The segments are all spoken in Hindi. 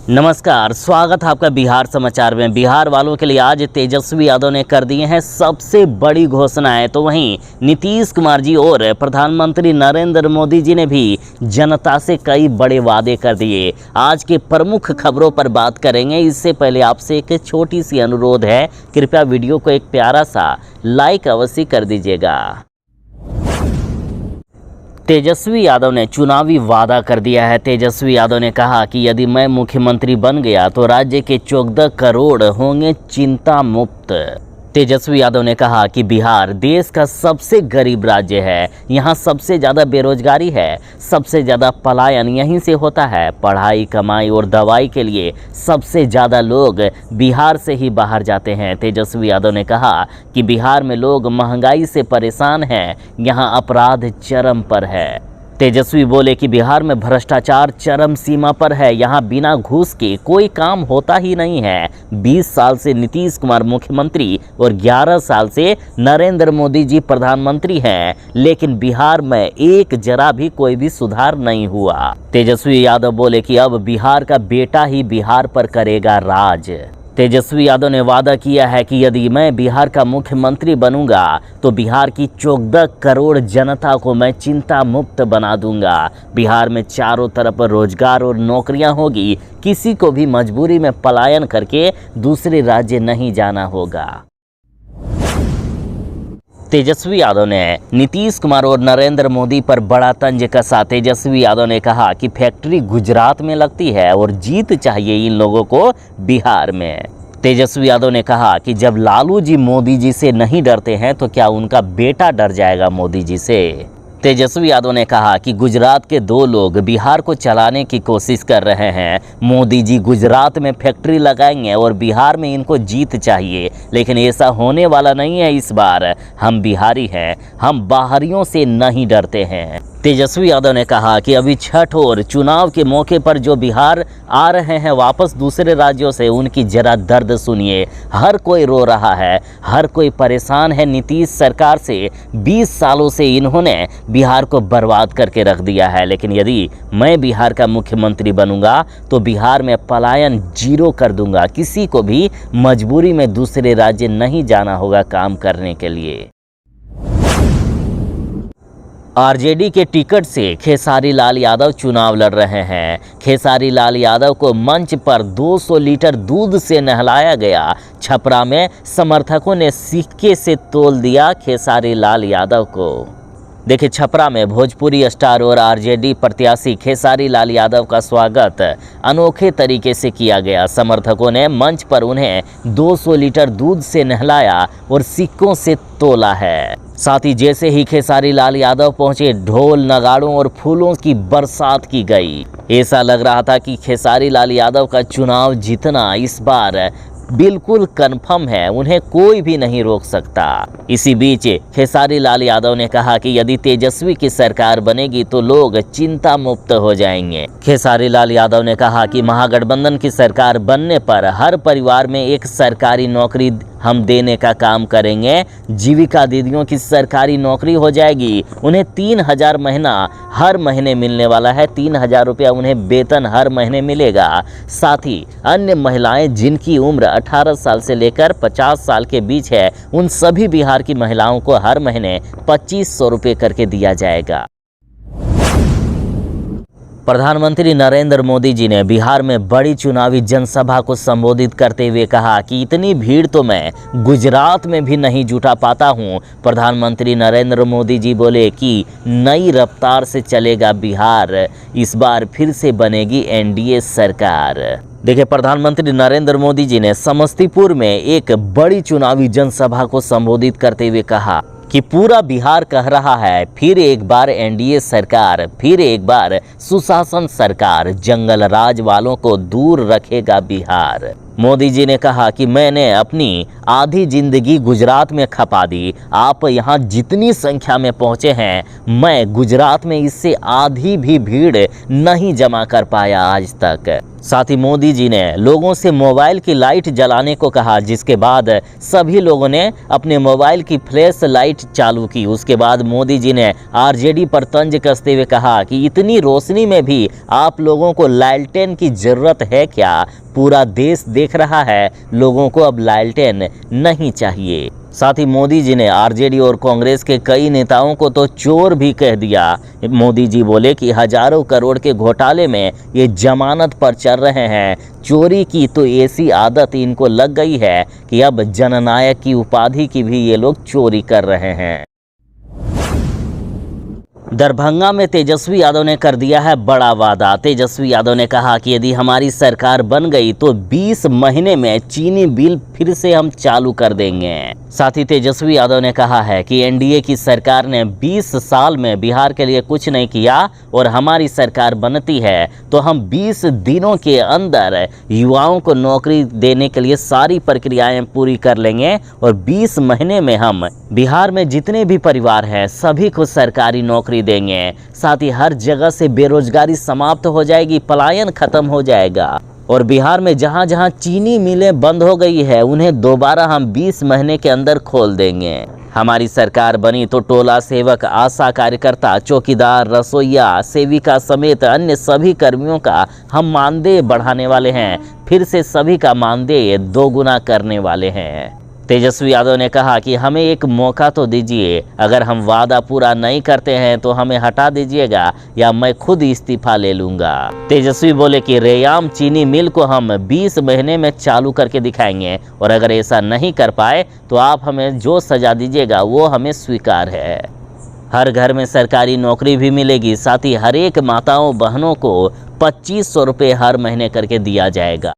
नमस्कार, स्वागत है आपका बिहार समाचार में। बिहार वालों के लिए आज तेजस्वी यादव ने कर दिए हैं सबसे बड़ी घोषणाएं। तो वहीं नीतीश कुमार जी और प्रधानमंत्री नरेंद्र मोदी जी ने भी जनता से कई बड़े वादे कर दिए। आज के प्रमुख खबरों पर बात करेंगे। इससे पहले आपसे एक छोटी सी अनुरोध है, कृपया वीडियो को एक प्यारा सा लाइक अवश्य कर दीजिएगा। तेजस्वी यादव ने चुनावी वादा कर दिया है। तेजस्वी यादव ने कहा कि यदि मैं मुख्यमंत्री बन गया तो राज्य के 14 करोड़ होंगे चिंता मुक्त। तेजस्वी यादव ने कहा कि बिहार देश का सबसे गरीब राज्य है। यहाँ सबसे ज़्यादा बेरोजगारी है, सबसे ज़्यादा पलायन यहीं से होता है। पढ़ाई, कमाई और दवाई के लिए सबसे ज़्यादा लोग बिहार से ही बाहर जाते हैं। तेजस्वी यादव ने कहा कि बिहार में लोग महंगाई से परेशान हैं, यहाँ अपराध चरम पर है। तेजस्वी बोले कि बिहार में भ्रष्टाचार चरम सीमा पर है, यहाँ बिना घूस के कोई काम होता ही नहीं है। 20 साल से नीतीश कुमार मुख्यमंत्री और 11 साल से नरेंद्र मोदी जी प्रधानमंत्री हैं, लेकिन बिहार में एक जरा भी कोई भी सुधार नहीं हुआ। तेजस्वी यादव बोले कि अब बिहार का बेटा ही बिहार पर करेगा राज। तेजस्वी यादव ने वादा किया है कि यदि मैं बिहार का मुख्यमंत्री बनूंगा तो बिहार की 14 करोड़ जनता को मैं चिंता मुक्त बना दूंगा। बिहार में चारों तरफ रोजगार और नौकरियां होगी, किसी को भी मजबूरी में पलायन करके दूसरे राज्य नहीं जाना होगा। तेजस्वी यादव ने नीतीश कुमार और नरेंद्र मोदी पर बड़ा तंज कसा। तेजस्वी यादव ने कहा कि फैक्ट्री गुजरात में लगती है और जीत चाहिए इन लोगों को बिहार में। तेजस्वी यादव ने कहा कि जब लालू जी मोदी जी से नहीं डरते हैं तो क्या उनका बेटा डर जाएगा मोदी जी से। तेजस्वी यादव ने कहा कि गुजरात के 2 लोग बिहार को चलाने की कोशिश कर रहे हैं। मोदी जी गुजरात में फैक्ट्री लगाएंगे और बिहार में इनको जीत चाहिए, लेकिन ऐसा होने वाला नहीं है। इस बार हम बिहारी हैं, हम बाहरियों से नहीं डरते हैं। तेजस्वी यादव ने कहा कि अभी छठ और चुनाव के मौके पर जो बिहार आ रहे हैं वापस दूसरे राज्यों से, उनकी जरा दर्द सुनिए। हर कोई रो रहा है, हर कोई परेशान है नीतीश सरकार से। 20 सालों से इन्होंने बिहार को बर्बाद करके रख दिया है, लेकिन यदि मैं बिहार का मुख्यमंत्री बनूंगा तो बिहार में पलायन 0 कर दूंगा। किसी को भी मजबूरी में दूसरे राज्य नहीं जाना होगा काम करने के लिए। आरजेडी के टिकट से खेसारी लाल यादव चुनाव लड़ रहे हैं। खेसारी लाल यादव को मंच पर 200 लीटर दूध से नहलाया गया। छपरा में समर्थकों ने सिक्के से तोल दिया खेसारी लाल यादव को। देखिए, छपरा में भोजपुरी स्टार और आरजेडी प्रत्याशी खेसारी लाल यादव का स्वागत अनोखे तरीके से किया गया। समर्थकों ने मंच पर उन्हें 200 लीटर दूध से नहलाया और सिक्कों से तोला है। साथ ही जैसे ही खेसारी लाल यादव पहुंचे, ढोल, नगाड़ों और फूलों की बरसात की गई। ऐसा लग रहा था कि खेसारी लाल यादव का चुनाव जीतना इस बार बिल्कुल कन्फर्म है, उन्हें कोई भी नहीं रोक सकता। इसी बीच खेसारी लाल यादव ने कहा कि यदि तेजस्वी की सरकार बनेगी तो लोग चिंता मुक्त हो जाएंगे। खेसारी लाल यादव ने कहा कि महागठबंधन की सरकार बनने पर हर परिवार में एक सरकारी नौकरी हम देने का काम करेंगे। जीविका दीदियों की सरकारी नौकरी हो जाएगी, उन्हें 3000 महीना हर महीने मिलने वाला है। 3000 रुपया उन्हें वेतन हर महीने मिलेगा। साथ ही अन्य महिलाएं जिनकी उम्र 18 साल से लेकर 50 साल के बीच है, उन सभी बिहार की महिलाओं को हर महीने 2500 रुपये करके दिया जाएगा। प्रधानमंत्री नरेंद्र मोदी जी ने बिहार में बड़ी चुनावी जनसभा को संबोधित करते हुए कहा कि इतनी भीड़ तो मैं गुजरात में भी नहीं जुटा पाता हूं। प्रधानमंत्री नरेंद्र मोदी जी बोले कि नई रफ्तार से चलेगा बिहार, इस बार फिर से बनेगी एनडीए सरकार। देखिए, प्रधानमंत्री नरेंद्र मोदी जी ने समस्तीपुर में एक बड़ी चुनावी जनसभा को संबोधित करते हुए कहा कि पूरा बिहार कह रहा है फिर एक बार एनडीए सरकार, फिर एक बार सुशासन सरकार, जंगल राज वालों को दूर रखेगा बिहार। मोदी जी ने कहा कि मैंने अपनी आधी जिंदगी गुजरात में खपा दी, आप यहाँ जितनी संख्या में पहुँचे हैं, मैं गुजरात में इससे आधी भी भीड़ नहीं जमा कर पाया आज तक। साथ ही मोदी जी ने लोगों से मोबाइल की लाइट जलाने को कहा, जिसके बाद सभी लोगों ने अपने मोबाइल की फ्लैश लाइट चालू की। उसके बाद मोदी जी ने आरजेडी पर तंज कसते हुए कहा कि इतनी रोशनी में भी आप लोगों को लालटेन की जरूरत है क्या? पूरा देश देख रहा है, लोगों को अब लालटेन नहीं चाहिए। साथ ही मोदी जी ने आरजेडी और कांग्रेस के कई नेताओं को तो चोर भी कह दिया। मोदी जी बोले कि हजारों करोड़ के घोटाले में ये जमानत पर चल रहे हैं। चोरी की तो ऐसी आदत इनको लग गई है कि अब जननायक की उपाधि की भी ये लोग चोरी कर रहे हैं। दरभंगा में तेजस्वी यादव ने कर दिया है बड़ा वादा। तेजस्वी यादव ने कहा कि यदि हमारी सरकार बन गई तो 20 महीने में चीनी बिल फिर से हम चालू कर देंगे। साथ ही तेजस्वी यादव ने कहा है कि एनडीए की सरकार ने 20 साल में बिहार के लिए कुछ नहीं किया और हमारी सरकार बनती है तो हम 20 दिनों के अंदर युवाओं को नौकरी देने के लिए सारी प्रक्रियाएं पूरी कर लेंगे और 20 महीने में हम बिहार में जितने भी परिवार हैं सभी को सरकारी नौकरी देंगे। साथ ही हर जगह से बेरोजगारी समाप्त हो जाएगी, पलायन खत्म हो जाएगा और बिहार में जहां जहां चीनी मिलें बंद हो गई है उन्हें दोबारा हम 20 महीने के अंदर खोल देंगे। हमारी सरकार बनी तो टोला सेवक, आशा कार्यकर्ता, चौकीदार, रसोइया, सेविका समेत अन्य सभी कर्मियों का हम मानदेय बढ़ाने वाले हैं। फिर से सभी का मानदेय 2 गुना करने वाले हैं। तेजस्वी यादव ने कहा कि हमें एक मौका तो दीजिए, अगर हम वादा पूरा नहीं करते हैं तो हमें हटा दीजिएगा या मैं खुद इस्तीफा ले लूंगा। तेजस्वी बोले कि रेयाम चीनी मिल को हम 20 महीने में चालू करके दिखाएंगे और अगर ऐसा नहीं कर पाए तो आप हमें जो सजा दीजिएगा वो हमें स्वीकार है। हर घर में सरकारी नौकरी भी मिलेगी। साथ ही हर एक माताओं बहनों को 2500 रुपये हर महीने करके दिया जाएगा।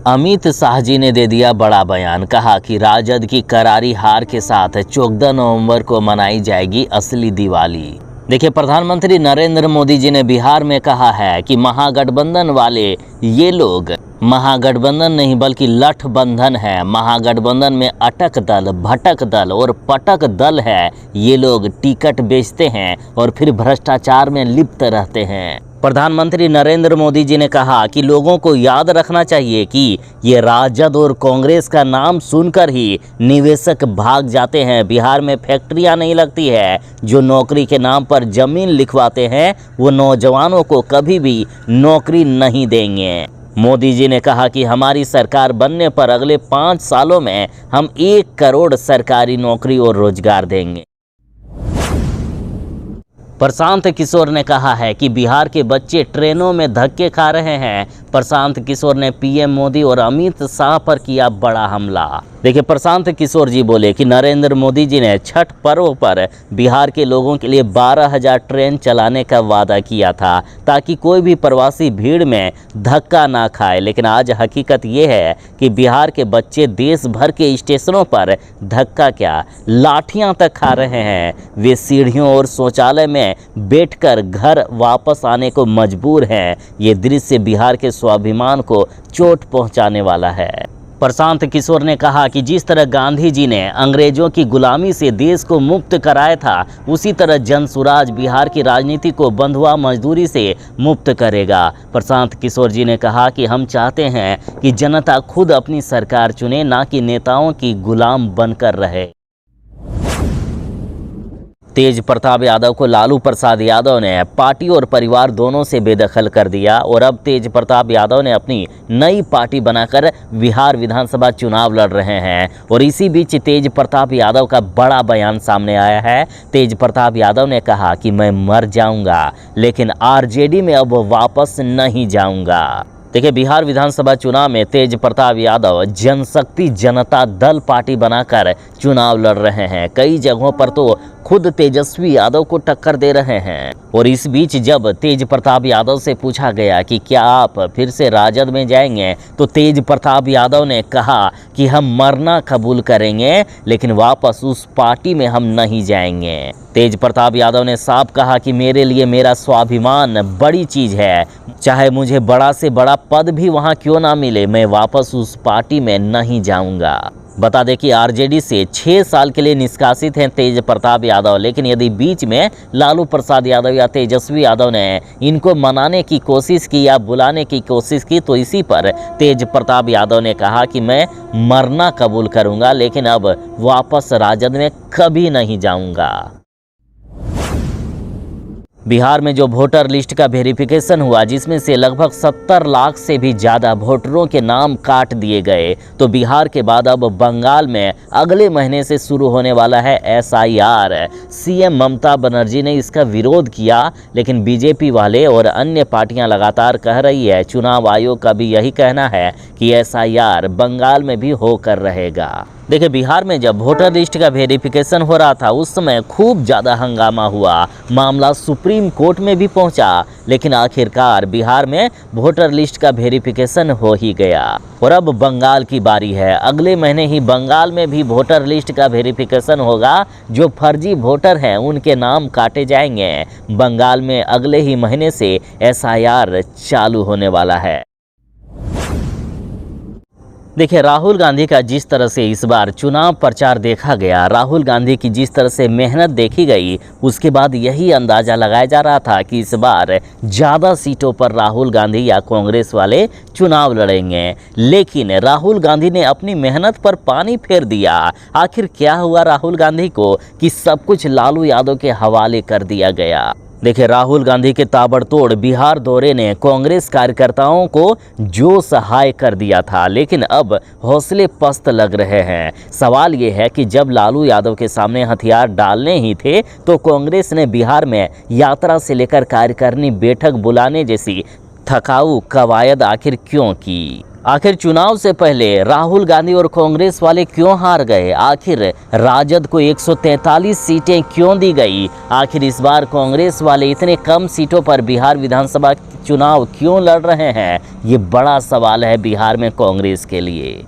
अमित शाह जी ने दे दिया बड़ा बयान, कहा कि राजद की करारी हार के साथ 14 नवंबर को मनाई जाएगी असली दिवाली। देखिए, प्रधानमंत्री नरेंद्र मोदी जी ने बिहार में कहा है कि महागठबंधन वाले ये लोग महागठबंधन नहीं बल्कि लठ बंधन है। महागठबंधन में अटक दल, भटक दल और पटक दल है। ये लोग टिकट बेचते हैं और फिर भ्रष्टाचार में लिप्त रहते हैं। प्रधानमंत्री नरेंद्र मोदी जी ने कहा कि लोगों को याद रखना चाहिए कि ये राजद और कांग्रेस का नाम सुनकर ही निवेशक भाग जाते हैं। बिहार में फैक्ट्रियां नहीं लगती है। जो नौकरी के नाम पर जमीन लिखवाते हैं वो नौजवानों को कभी भी नौकरी नहीं देंगे। मोदी जी ने कहा कि हमारी सरकार बनने पर अगले 5 सालों में हम 1 करोड़ सरकारी नौकरी और रोजगार देंगे। प्रशांत किशोर ने कहा है कि बिहार के बच्चे ट्रेनों में धक्के खा रहे हैं। प्रशांत किशोर ने पीएम मोदी और अमित शाह पर किया बड़ा हमला। देखिए, प्रशांत किशोर जी बोले कि नरेंद्र मोदी जी ने छठ पर्व पर बिहार के लोगों के लिए 12,000 ट्रेन चलाने का वादा किया था ताकि कोई भी प्रवासी भीड़ में धक्का ना खाए। लेकिन आज हकीकत ये है कि बिहार के बच्चे देश भर के स्टेशनों पर धक्का क्या, लाठियां तक खा रहे हैं। वे सीढ़ियों और शौचालय में बैठकर घर वापस आने को मजबूर हैं। ये दृश्य बिहार के स्वाभिमान को चोट पहुंचाने वाला है। प्रशांत किशोर ने कहा कि जिस तरह गांधी जी ने अंग्रेजों की गुलामी से देश को मुक्त कराया था, उसी तरह जनसुराज बिहार की राजनीति को बंधुआ मजदूरी से मुक्त करेगा। प्रशांत किशोर जी ने कहा कि हम चाहते हैं कि जनता खुद अपनी सरकार चुने, ना कि नेताओं की गुलाम बनकर रहे। तेज प्रताप यादव को लालू प्रसाद यादव ने पार्टी और परिवार दोनों से बेदखल कर दिया और अब तेज प्रताप यादव ने अपनी नई पार्टी बनाकर बिहार विधानसभा चुनाव लड़ रहे हैं। और इसी बीच तेज प्रताप यादव का बड़ा बयान सामने आया है। तेज प्रताप यादव ने कहा कि मैं मर जाऊंगा लेकिन आरजेडी में अब वापस नहीं जाऊंगा। देखिए, बिहार विधानसभा चुनाव में तेज प्रताप यादव जनशक्ति जनता दल पार्टी बनाकर चुनाव लड़ रहे हैं। कई जगहों पर तो खुद तेजस्वी यादव को टक्कर दे रहे हैं। और इस बीच जब तेज प्रताप यादव से पूछा गया कि क्या आप फिर से राजद में जाएंगे, तो तेज प्रताप यादव ने कहा कि हम मरना कबूल करेंगे लेकिन वापस उस पार्टी में हम नहीं जाएंगे। तेज प्रताप यादव ने साफ कहा कि मेरे लिए मेरा स्वाभिमान बड़ी चीज़ है, चाहे मुझे बड़ा से बड़ा पद भी वहां क्यों ना मिले, मैं वापस उस पार्टी में नहीं जाऊंगा। बता दें कि आरजेडी से 6 साल के लिए निष्कासित हैं तेज प्रताप यादव, लेकिन यदि बीच में लालू प्रसाद यादव या तेजस्वी यादव ने इनको मनाने की कोशिश की या बुलाने की कोशिश की तो इसी पर तेज प्रताप यादव ने कहा कि मैं मरना कबूल करूंगा, लेकिन अब वापस राजद में कभी नहीं जाऊंगा। बिहार में जो वोटर लिस्ट का वेरिफिकेशन हुआ, जिसमें से लगभग 70 लाख से भी ज़्यादा वोटरों के नाम काट दिए गए, तो बिहार के बाद अब बंगाल में अगले महीने से शुरू होने वाला है SIR। सीएम ममता बनर्जी ने इसका विरोध किया, लेकिन बीजेपी वाले और अन्य पार्टियां लगातार कह रही है, चुनाव आयोग का भी यही कहना है कि SIR बंगाल में भी होकर रहेगा। देखिए, बिहार में जब वोटर लिस्ट का वेरिफिकेशन हो रहा था उस समय खूब ज़्यादा हंगामा हुआ, मामला सुप्रीम कोर्ट में भी पहुंचा, लेकिन आखिरकार बिहार में वोटर लिस्ट का वेरिफिकेशन हो ही गया। और अब बंगाल की बारी है। अगले महीने ही बंगाल में भी वोटर लिस्ट का वेरिफिकेशन होगा। जो फर्जी वोटर हैं उनके नाम काटे जाएंगे। बंगाल में अगले ही महीने से SIR चालू होने वाला है। देखिए, राहुल गांधी का जिस तरह से इस बार चुनाव प्रचार देखा गया, राहुल गांधी की जिस तरह से मेहनत देखी गई, उसके बाद यही अंदाज़ा लगाया जा रहा था कि इस बार ज़्यादा सीटों पर राहुल गांधी या कांग्रेस वाले चुनाव लड़ेंगे। लेकिन राहुल गांधी ने अपनी मेहनत पर पानी फेर दिया। आखिर क्या हुआ राहुल गांधी को कि सब कुछ लालू यादव के हवाले कर दिया गया। देखिए, राहुल गांधी के ताबड़तोड़ बिहार दौरे ने कांग्रेस कार्यकर्ताओं को जोश हाय कर दिया था, लेकिन अब हौसले पस्त लग रहे हैं। सवाल ये है कि जब लालू यादव के सामने हथियार डालने ही थे तो कांग्रेस ने बिहार में यात्रा से लेकर कार्यकारिणी बैठक बुलाने जैसी थकाऊ कवायद आखिर क्यों की। आखिर चुनाव से पहले राहुल गांधी और कांग्रेस वाले क्यों हार गए। आखिर राजद को 143 सीटें क्यों दी गई। आखिर इस बार कांग्रेस वाले इतने कम सीटों पर बिहार विधानसभा चुनाव क्यों लड़ रहे हैं, ये बड़ा सवाल है बिहार में कांग्रेस के लिए।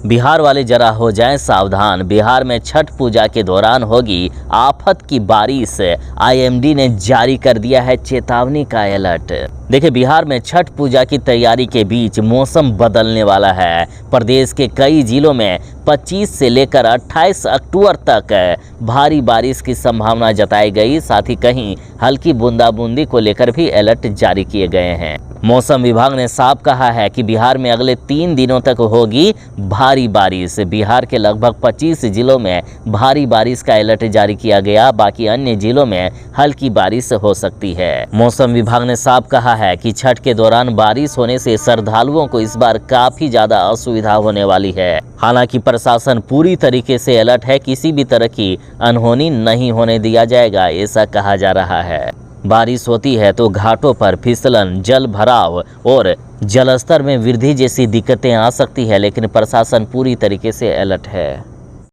बिहार वाले जरा हो जाएं सावधान। बिहार में छठ पूजा के दौरान होगी आफत की बारिश। IMD ने जारी कर दिया है चेतावनी का अलर्ट। देखिए, बिहार में छठ पूजा की तैयारी के बीच मौसम बदलने वाला है। प्रदेश के कई जिलों में 25 से लेकर 28 अक्टूबर तक भारी बारिश की संभावना जताई गई। साथ ही कहीं हल्की बूंदाबूंदी को लेकर भी अलर्ट जारी किए गए हैं। मौसम विभाग ने साफ कहा है कि बिहार में अगले 3 दिनों तक होगी भारी बारिश। बिहार के लगभग 25 जिलों में भारी बारिश का अलर्ट जारी किया गया। बाकी अन्य जिलों में हल्की बारिश हो सकती है। मौसम विभाग ने साफ कहा है कि छठ के दौरान बारिश होने से श्रद्धालुओं को इस बार काफी ज्यादा असुविधा होने वाली है। हालांकि प्रशासन पूरी तरीके से अलर्ट है, किसी भी तरह की अनहोनी नहीं होने दिया जाएगा, ऐसा कहा जा रहा है। बारिश होती है तो घाटों पर फिसलन, जल भराव और जलस्तर में वृद्धि जैसी दिक्कतें आ सकती है, लेकिन प्रशासन पूरी तरीके से अलर्ट है।